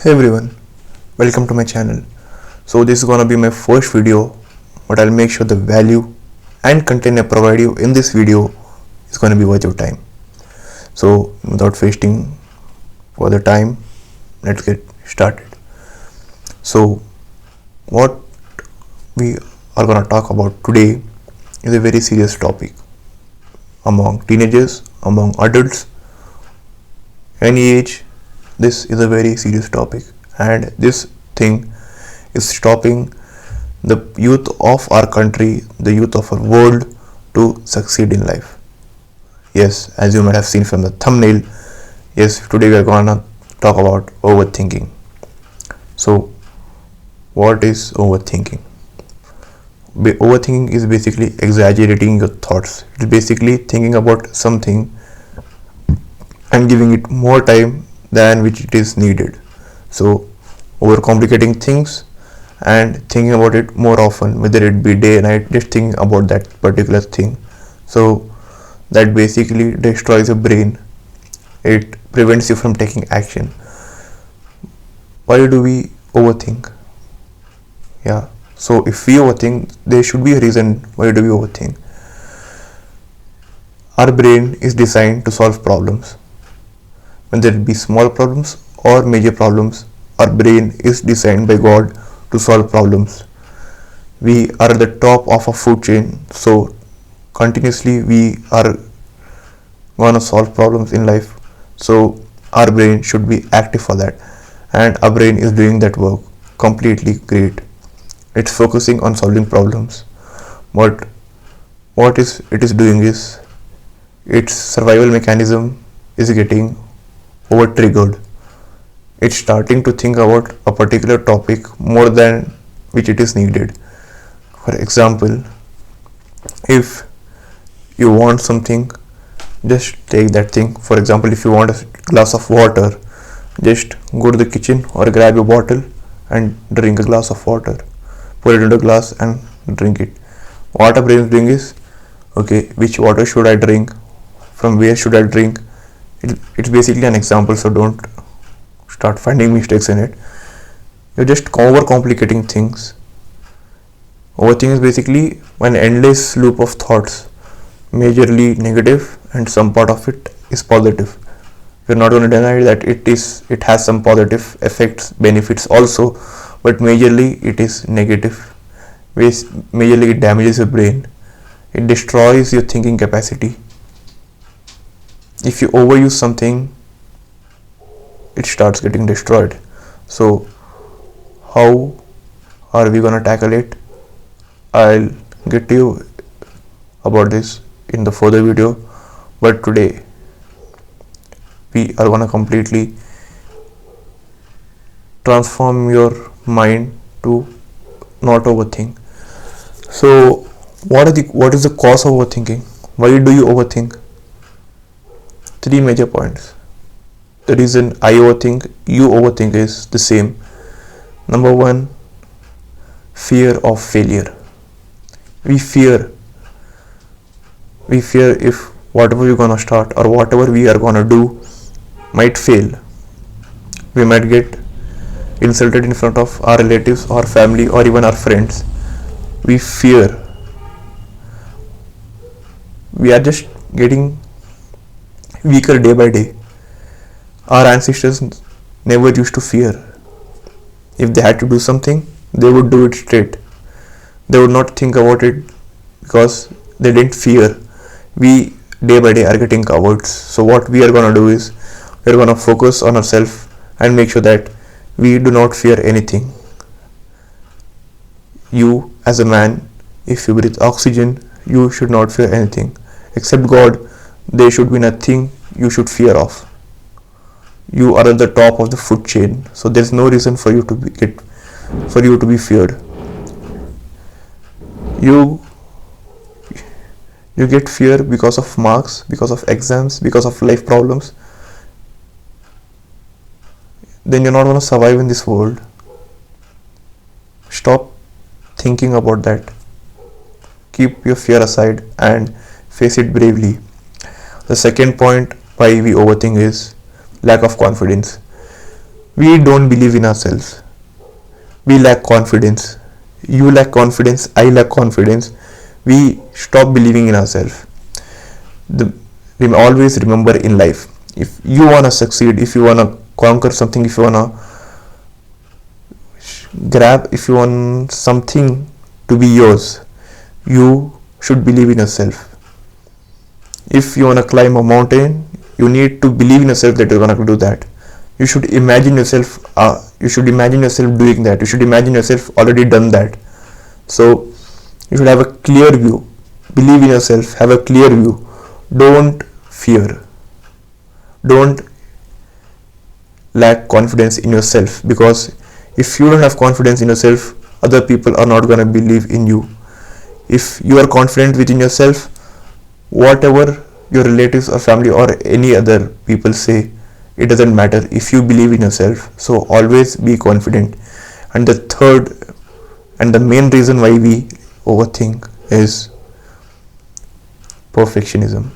Hey everyone, welcome to my channel. So this is gonna be my first video, but I'll make sure the value and content I provide you in this video is gonna be worth your time. So without wasting further time, let's get started. So what we are gonna talk about today is a very serious topic among teenagers, among adults, any age. This is a very serious topic, and this thing is stopping the youth of our country, the youth of our world to succeed in life. Yes, as you might have seen from the thumbnail, yes, today we are gonna talk about overthinking. So, what is overthinking? Overthinking is basically exaggerating your thoughts. It's basically thinking about something and giving it more time than which it is needed. So overcomplicating things and thinking about it more often, whether it be day and night, just thinking about that particular thing. So that basically destroys your brain. It prevents you from taking action. Why do we overthink? Yeah, so if we overthink, there should be a reason why do we overthink. Our brain is designed to solve problems, whether it be small problems or major problems. Our brain is designed by God to solve problems. We are at the top of a food chain, so continuously we are gonna solve problems in life. So our brain should be active for that, and our brain is doing that work completely great. It's focusing on solving problems, but what is it is doing is its survival mechanism is getting over triggered. It's starting to think about a particular topic more than which it is needed. For example, if you want something, just take that thing. For example, if you want a glass of water, just go to the kitchen or grab a bottle and drink a glass of water. Put it into a glass and drink it. What our brain is doing is, okay, which water should I drink? From where should I drink? It's basically an example, so don't start finding mistakes in it. You're just overcomplicating things. Overthinking is basically an endless loop of thoughts, majorly negative, and some part of it is positive. We're not going to deny that it has some positive effects, benefits also, but majorly it is negative. Majorly it damages your brain. It destroys your thinking capacity. If you overuse something, it starts getting destroyed. So how are we gonna tackle it? I'll get to you about this in the further video, but today we are gonna completely transform your mind to not overthink. So what is the cause of overthinking? Why do you overthink? Three major points. The reason I overthink, you overthink is the same. Number one, fear of failure. We fear if whatever we're gonna start or whatever we are gonna do might fail. We might get insulted in front of our relatives or family or even our friends. We fear. We are just getting weaker day by day. Our ancestors never used to fear. If they had to do something, they would do it straight. They would not think about it because they didn't fear. We day by day are getting cowards. So what we are gonna do is we're gonna focus on ourselves and make sure that we do not fear anything. You as a man, if you breathe oxygen, you should not fear anything. Except God, there should be nothing you should fear of. You are at the top of the food chain, so there's no reason for you to be feared. You get fear because of marks, because of exams, because of life problems. Then you're not going to survive in this world. Stop thinking about that. Keep your fear aside and face it bravely. The second point why we overthink is lack of confidence. We don't believe in ourselves. We lack confidence. You lack confidence, I lack confidence. We stop believing in ourselves. Always remember in life, if you wanna succeed, if you wanna conquer something, if you wanna grab, if you want something to be yours, you should believe in yourself. If you wanna climb a mountain, you need to believe in yourself that you're gonna do that. You should imagine yourself. You should imagine yourself doing that. You should imagine yourself already done that. So you should have a clear view. Believe in yourself. Have a clear view. Don't fear. Don't lack confidence in yourself, because if you don't have confidence in yourself, other people are not gonna believe in you. If you are confident within yourself, whatever your relatives or family or any other people say, it doesn't matter if you believe in yourself. So always be confident. And the third and the main reason why we overthink is perfectionism.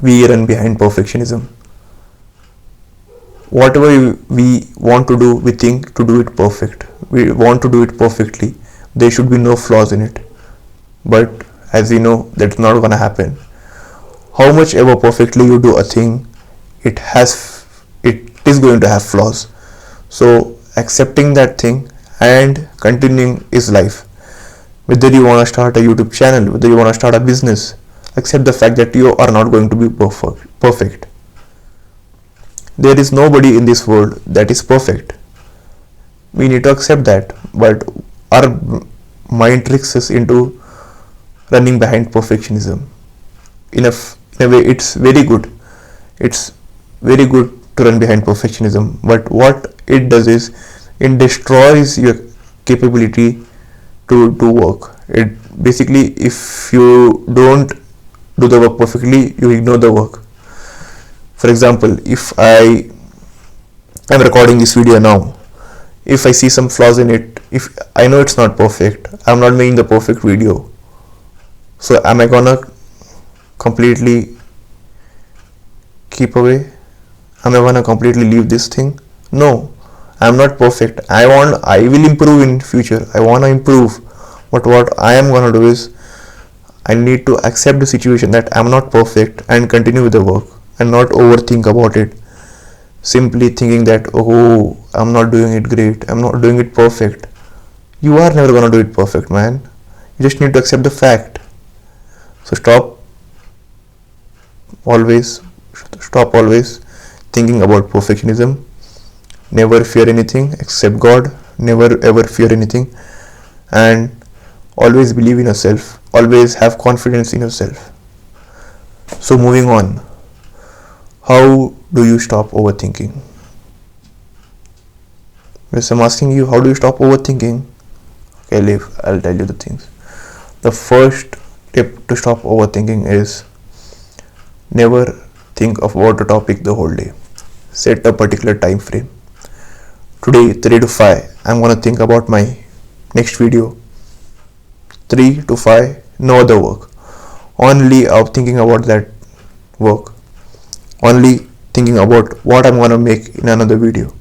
We run behind perfectionism. Whatever we want to do, we think to do it perfect. We want to do it perfectly. There should be no flaws in it. But as we know, that's not gonna happen. How much ever perfectly you do a thing, it is going to have flaws. So accepting that thing and continuing is life. Whether you want to start a YouTube channel, whether you want to start a business, accept the fact that you are not going to be perfect. There is nobody in this world that is perfect. We need to accept that, but our mind tricks us into running behind perfectionism. In a way, it's very good. It's very good to run behind perfectionism, but what it does is it destroys your capability to do work. It basically, if you don't do the work perfectly, you ignore the work. For example, if I am recording this video now, if I see some flaws in it, if I know it's not perfect, I'm not making the perfect video, so am I gonna completely keep away? Am I gonna completely leave this thing? No, I'm not perfect. I will improve in future. I wanna improve, but what I am gonna do is I need to accept the situation that I'm not perfect and continue with the work and not overthink about it. Simply thinking that, oh, I'm not doing it great, I'm not doing it perfect. You are never gonna do it perfect, man. You just need to accept the fact. So stop always thinking about perfectionism. Never fear anything except God. Never ever fear anything, and always believe in yourself. Always have confidence in yourself. So moving on, how do you stop overthinking? Yes, I'm asking you, how do you stop overthinking? Okay, I'll tell you the things. The first tip to stop overthinking is never think about a topic the whole day. Set a particular time frame. Today 3 to 5 I'm gonna think about my next video. 3 to 5, no other work. Only out thinking about that work. Only thinking about what I'm gonna make in another video.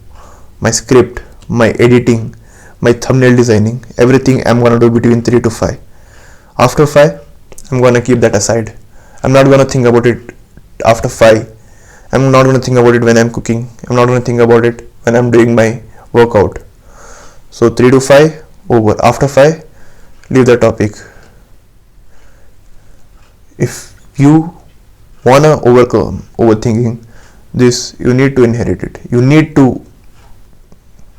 My script, my editing, my thumbnail designing, everything I'm gonna do between 3 to 5. After 5, I'm gonna keep that aside. I'm not gonna think about it after 5. I'm not gonna think about it when I'm cooking. I'm not gonna think about it when I'm doing my workout. So 3 to 5 over. After 5, leave the topic. If you wanna overcome overthinking this, you need to inherit it. You need to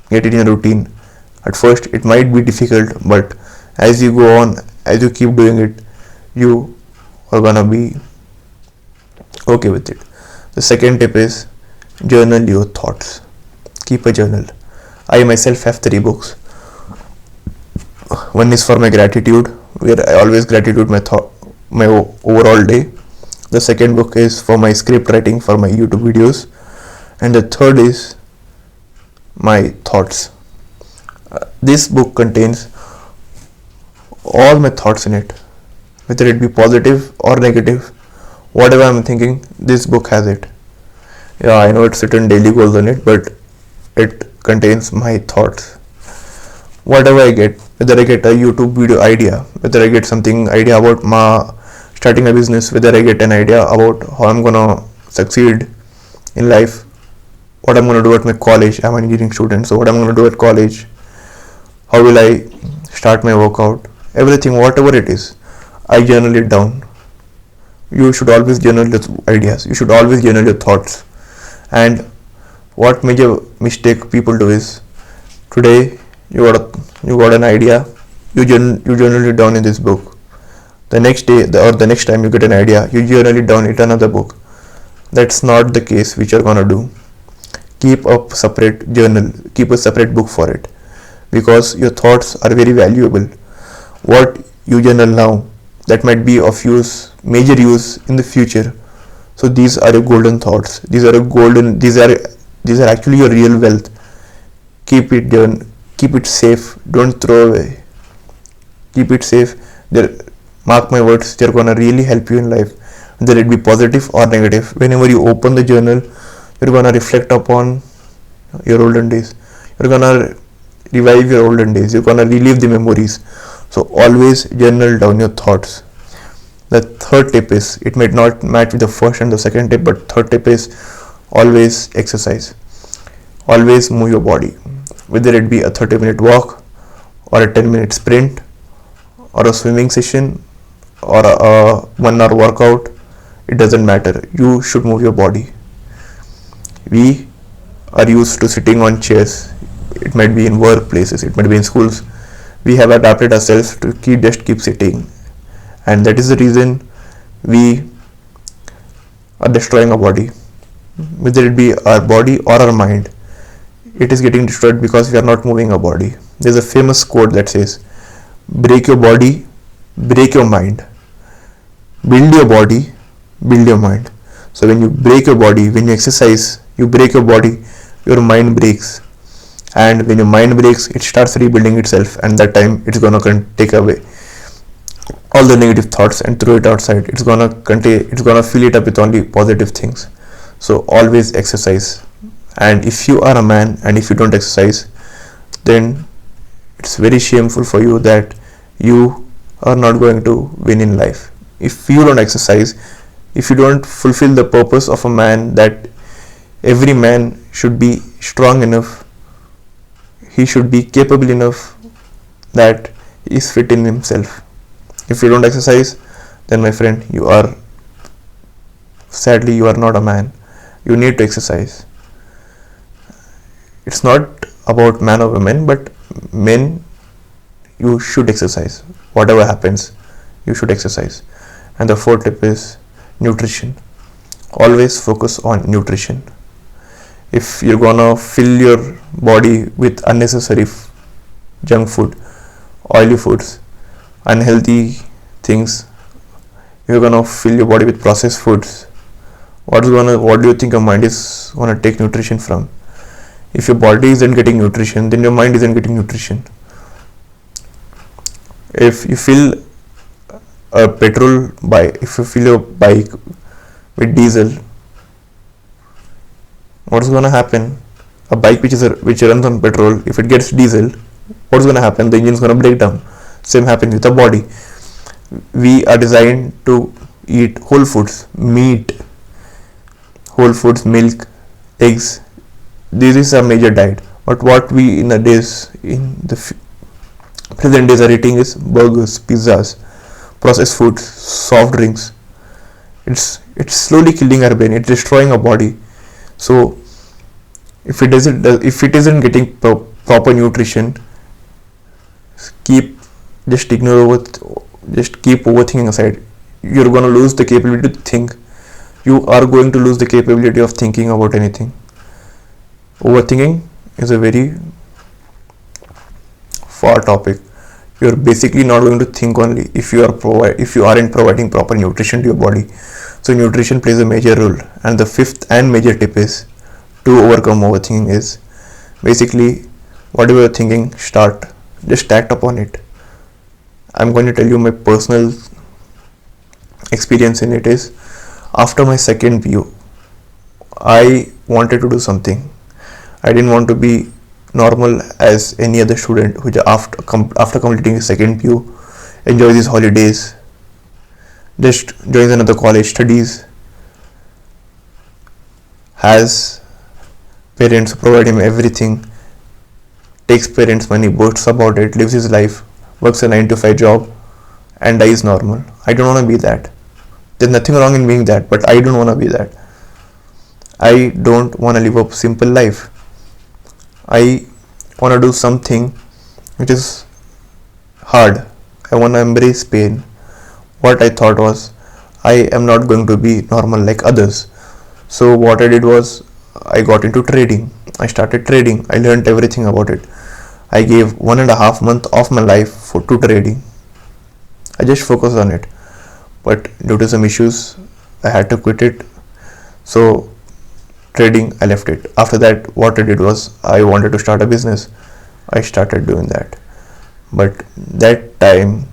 get it in a routine. At first it might be difficult, but as you go on, as you keep doing it, you are gonna be okay with it. The second tip is journal your thoughts. Keep a journal. I myself have 3 books. One is for my gratitude, where I always gratitude my overall day. The second book is for my script writing for my YouTube videos, and the third is my thoughts. This book contains all my thoughts in it, whether it be positive or negative. Whatever I'm thinking, this book has it. Yeah, I know it's written daily goals on it, but it contains my thoughts. Whatever I get, whether I get a YouTube video idea, whether I get something idea about starting a business, whether I get an idea about how I'm gonna succeed in life, what I'm gonna do at my college. I'm an engineering student, so what I'm gonna do at college, how will I start my workout, everything, whatever it is, I journal it down. You should always journal your ideas. You should always journal your thoughts. And what major mistake people do is, today you got an idea, you journal it down in this book. The next day or the next time you get an idea, you journal it down in another book. That's not the case which you're gonna do. Keep a separate journal, keep a separate book for it, because your thoughts are very valuable. What you journal now, that might be of major use in the future. So these are your golden thoughts. These are actually your real wealth. Keep it safe. Don't throw away. Keep it safe. Mark my words, they're gonna really help you in life, whether it be positive or negative. Whenever you open the journal, you're gonna reflect upon your olden days. You're gonna revive your olden days. You're gonna relive the memories. So always journal down your thoughts. The third tip is, it might not match with the first and the second tip, but third tip is always exercise. Always move your body, whether it be a 30-minute walk or a 10-minute sprint or a swimming session or a 1 hour workout. It doesn't matter. You should move your body. We are used to sitting on chairs. It might be in workplaces, it might be in schools. We have adapted ourselves to keep sitting, and that is the reason we are destroying our body. Whether it be our body or our mind, it is getting destroyed because we are not moving our body. There's a famous quote that says, break your body, break your mind. Build your body, build your mind. So when you break your body, when you exercise, you break your body, your mind breaks. And when your mind breaks, it starts rebuilding itself, and that time it's gonna take away all the negative thoughts and throw it outside. It's gonna fill it up with only positive things. So always exercise. And if you are a man and if you don't exercise, then it's very shameful for you that you are not going to win in life. If you don't exercise, if you don't fulfill the purpose of a man, that every man should be strong enough, he should be capable enough, that he is fit in himself. If you don't exercise, then my friend, sadly you are not a man. You need to exercise. It's not about man or women, but men, you should exercise. Whatever happens, you should exercise. And the fourth tip is nutrition. Always focus on nutrition. If you're gonna fill your body with unnecessary junk food, oily foods, unhealthy things, you're gonna fill your body with processed foods, what do you think your mind is gonna take nutrition from? If your body isn't getting nutrition, then your mind isn't getting nutrition. If you fill your bike with diesel, what's gonna happen? A bike which runs on petrol, if it gets diesel, what's gonna happen? The engine's gonna break down. Same happens with the body. We are designed to eat whole foods, meat, whole foods, milk, eggs. This is a major diet. But what we in the present days are eating is burgers, pizzas, processed foods, soft drinks. It's slowly killing our brain. It's destroying our body. So if it isn't getting proper nutrition, keep overthinking aside. You're gonna lose the capability to think. You are going to lose the capability of thinking about anything. Overthinking is a very far topic. You're basically not going to think only if you aren't providing proper nutrition to your body. So nutrition plays a major role. And the fifth and major tip is to overcome overthinking is basically whatever you're thinking, just act upon it. I'm going to tell you my personal experience in it is, after my second PU, I wanted to do something. I didn't want to be normal as any other student who after completing his second PU enjoys his holidays, just joins another college, studies, has parents who provide him everything, takes parents' money, boasts about it, lives his life, works a 9 to 5 job, and dies normal. I don't want to be that. There's nothing wrong in being that, but I don't want to be that. I don't want to live a simple life. I want to do something which is hard. I want to embrace pain. What I thought was, I am not going to be normal like others. So what I did was, I got into trading. I started trading. I learned everything about it. I gave 1.5 months of my life to trading. I just focused on it. But due to some issues, I had to quit it. So trading, I left it. After that, what I did was, I wanted to start a business. I started doing that. But that time,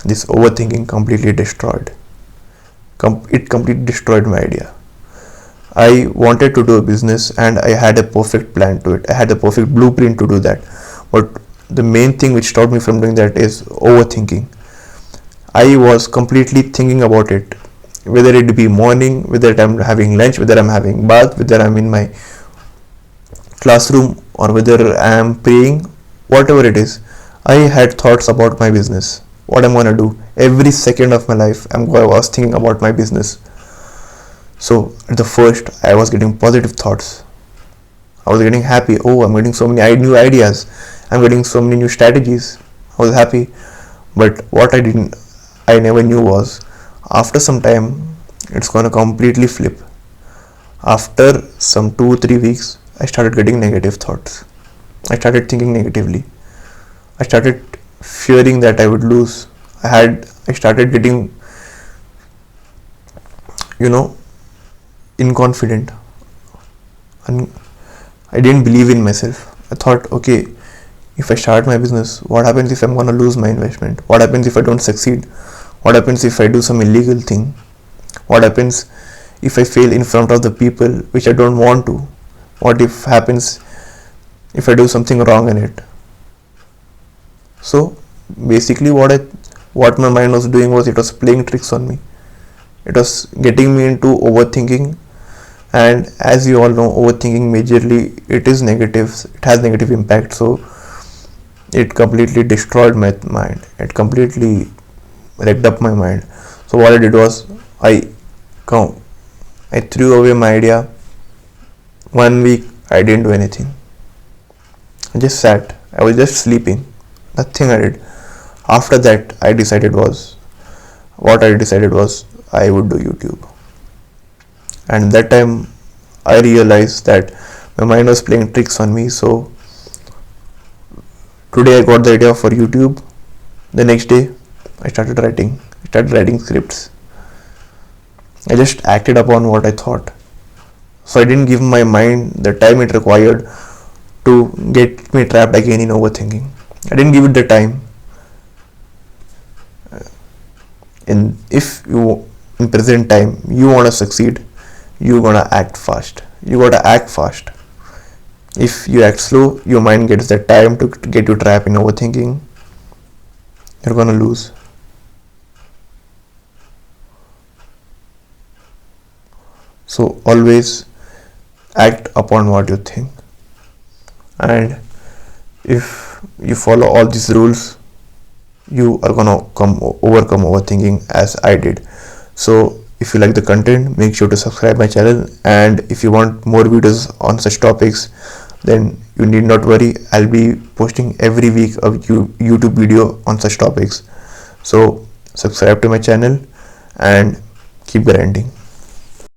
this overthinking completely destroyed. It completely destroyed my idea. I wanted to do a business and I had a perfect plan to it. I had a perfect blueprint to do that. But the main thing which stopped me from doing that is overthinking. I was completely thinking about it, whether it be morning, whether I'm having lunch, whether I'm having bath, whether I'm in my classroom, or whether I'm praying, whatever it is. I had thoughts about my business, what I'm gonna do. Every second of my life, I was thinking about my business. So at the first, I was getting positive thoughts. I was getting happy. Oh, I'm getting so many new ideas. I'm getting so many new strategies. I was happy. But what I never knew was, after some time, it's gonna completely flip. After some 2-3 weeks, I started getting negative thoughts. I started thinking negatively. I started fearing that I would lose. I started getting, inconfident, and I didn't believe in myself. I thought, okay, if I start my business, what happens if I'm gonna lose my investment? What happens if I don't succeed? What happens if I do some illegal thing? What happens if I fail in front of the people which I don't want to? What if happens if I do something wrong in it? So basically what my mind was doing was, it was playing tricks on me. It was getting me into overthinking, and as you all know, overthinking majorly it has negative impact. So it completely destroyed my mind. It completely wrecked up my mind. So what I did was, I threw away my idea. 1 week I didn't do anything. I just sat. I was just sleeping. Nothing I did. After that, I decided was I would do YouTube. And that time I realized that my mind was playing tricks on me. So today I got the idea for YouTube. The next day I started writing scripts. I just acted upon what I thought. So I didn't give my mind the time it required to get me trapped again in overthinking. I didn't give it the time. And if you in present time you want to succeed, you gonna act fast. You gotta act fast. If you act slow, your mind gets the time to get you trapped in overthinking. You're gonna lose. So always act upon what you think. And if you follow all these rules, you are gonna overcome overthinking as I did. So if you like the content, make sure to subscribe my channel, and if you want more videos on such topics, then you need not worry. I'll be posting every week a YouTube video on such topics. So subscribe to my channel and keep grinding.